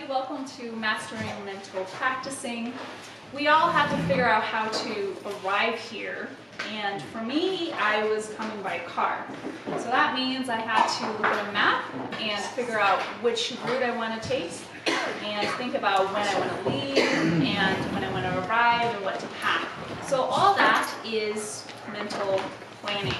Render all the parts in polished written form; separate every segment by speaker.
Speaker 1: welcome to Mastering Mental Practicing. We all have to figure out how to arrive here, and for me, I was coming by car. So that means I had to look at a map and figure out which route I want to take, and think about when I want to leave, and when I want to arrive, and what to pack. So all that is mental planning,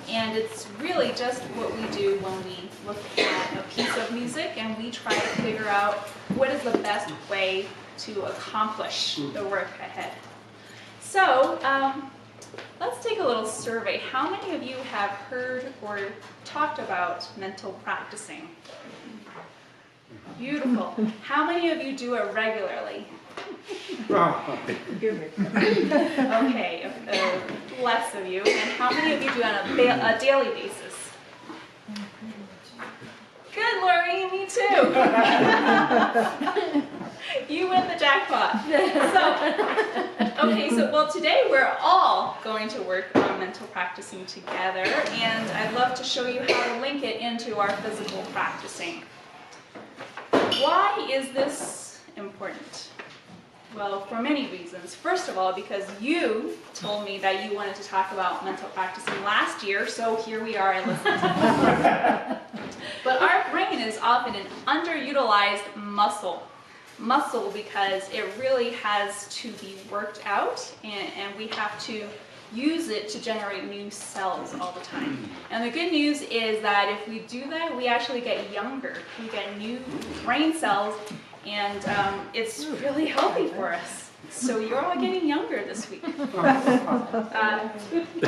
Speaker 1: and it's really just what we do when we look at a piece of music and we try to figure out what is the best way to accomplish the work ahead. So let's take a little survey. How many of you have heard or talked about mental practicing? Beautiful. How many of you do it regularly? Okay, less of you. And how many of you do it on a daily basis? Good, Lori, me too. You win the jackpot. Well, today we're all going to work on mental practicing together, and I'd love to show you how to link it into our physical practicing. Why is this important? Well, for many reasons. First of all, because you told me that you wanted to talk about mental practicing last year, so here we are, I listened. But our brain is often an underutilized muscle. Muscle because it really has to be worked out, and we have to use it to generate new cells all the time. And the good news is that if we do that, we actually get younger. We get new brain cells, and it's really healthy for us. So you're all getting younger this week.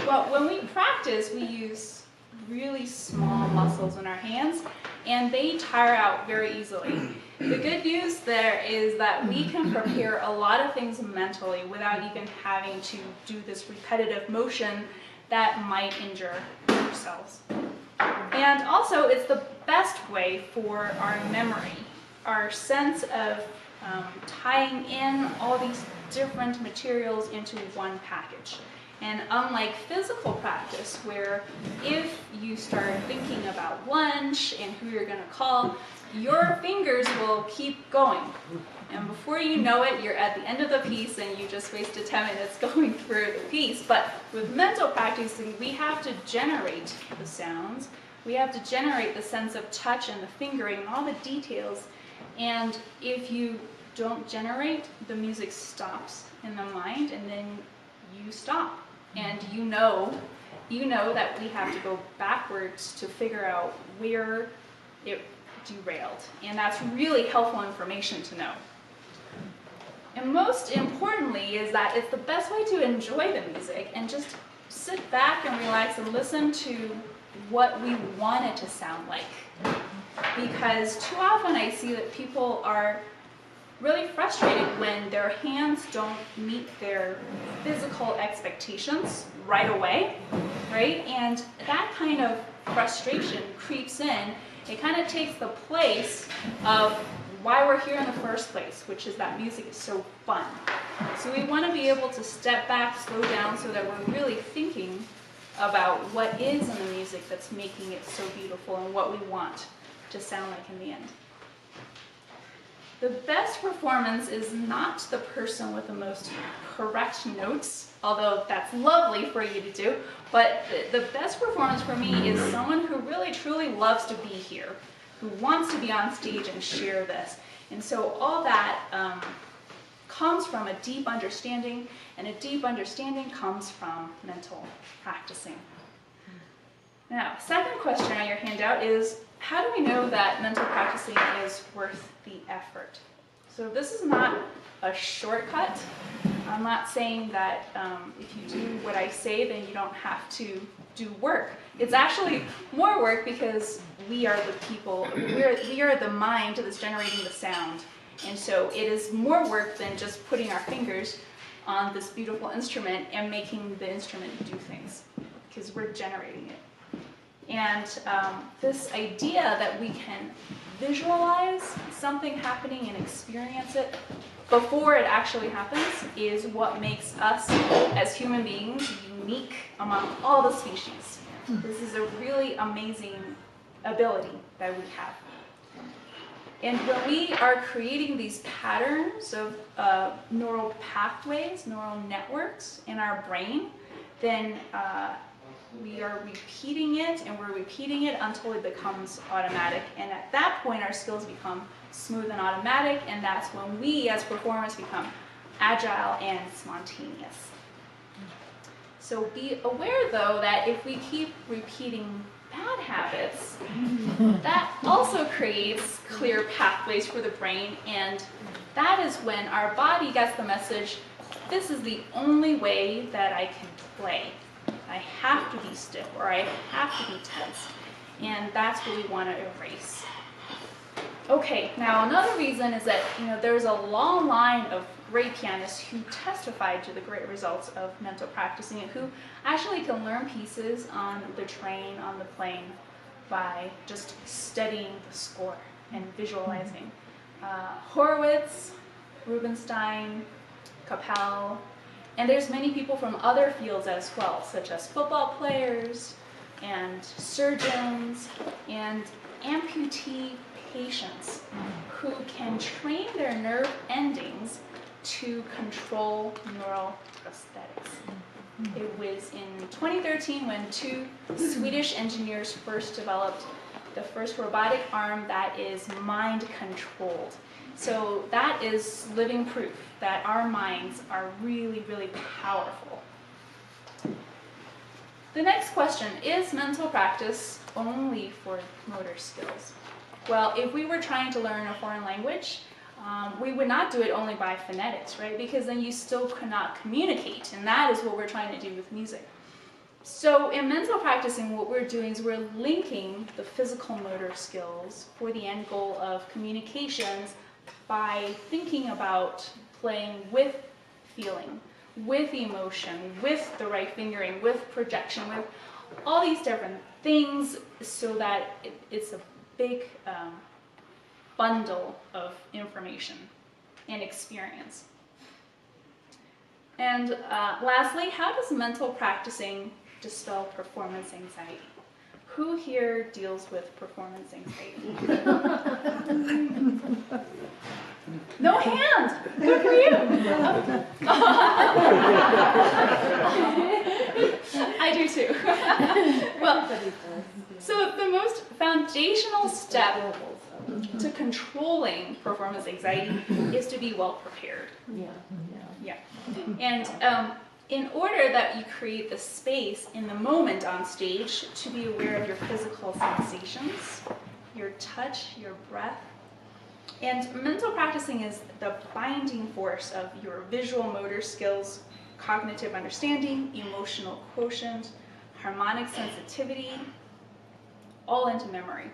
Speaker 1: Well, when we practice, we use really small muscles in our hands, and they tire out very easily. The good news there is that we can prepare a lot of things mentally without even having to do this repetitive motion that might injure ourselves. And also, it's the best way for our memory, our sense of tying in all these different materials into one package. And unlike physical practice, where if you start thinking about lunch and who you're going to call, your fingers will keep going. And before you know it, you're at the end of the piece and you just wasted 10 minutes going through the piece. But with mental practicing, we have to generate the sounds. We have to generate the sense of touch and the fingering and all the details. And if you don't generate, the music stops in the mind, and then you stop. And you know that we have to go backwards to figure out where it derailed. And that's really helpful information to know. And most importantly is that it's the best way to enjoy the music and just sit back and relax and listen to what we want it to sound like. Because too often I see that people are really frustrated when their hands don't meet their physical expectations right away, right? And that kind of frustration creeps in. It kind of takes the place of why we're here in the first place, which is that music is so fun. So we want to be able to step back, slow down, so that we're really thinking about what is in the music that's making it so beautiful and what we want to sound like in the end. The best performance is not the person with the most correct notes, although that's lovely for you to do, but the best performance for me is someone who really truly loves to be here, who wants to be on stage and share this. And so all that comes from a deep understanding, and a deep understanding comes from mental practicing. Now, second question on your handout is, how do we know that mental practicing is worth the effort? So this is not a shortcut. I'm not saying that if you do what I say, then you don't have to do work. It's actually more work because we are the people, we are the mind that's generating the sound. And so it is more work than just putting our fingers on this beautiful instrument and making the instrument do things, because we're generating it. And this idea that we can visualize something happening and experience it before it actually happens is what makes us as human beings unique among all the species. This is a really amazing ability that we have. And when we are creating these patterns of neural pathways, neural networks in our brain, then we are repeating it, and we're repeating it until it becomes automatic. And at that point, our skills become smooth and automatic, and that's when we, as performers, become agile and spontaneous. So be aware, though, that if we keep repeating bad habits, that also creates clear pathways for the brain, and that is when our body gets the message, this is the only way that I can play. I have to be stiff, or I have to be tense, and that's what we want to erase. Okay, now another reason is that there's a long line of great pianists who testified to the great results of mental practicing and who actually can learn pieces on the train, on the plane, by just studying the score and visualizing. Horowitz, Rubinstein, Capel, and there's many people from other fields as well, such as football players and surgeons and amputee patients who can train their nerve endings to control neural prosthetics. It was in 2013 when two Swedish engineers first developed the first robotic arm that is mind controlled. So that is living proof that our minds are really, really powerful. The next question, is mental practice only for motor skills? Well, if we were trying to learn a foreign language, we would not do it only by phonetics, right? Because then you still could not communicate, and that is what we're trying to do with music. So in mental practicing, what we're doing is we're linking the physical motor skills for the end goal of communications by thinking about playing with feeling, with emotion, with the right fingering, with projection, with all these different things, so that it's a big bundle of information and experience. And lastly, how does mental practicing dispel performance anxiety? Who here deals with performance anxiety? No hand! Good for you! I do too. Well, so the most foundational step to controlling performance anxiety is to be well prepared. Yeah. And in order that you create the space in the moment on stage to be aware of your physical sensations, your touch, your breath. And mental practicing is the binding force of your visual motor skills, cognitive understanding, emotional quotient, harmonic sensitivity, all into memory.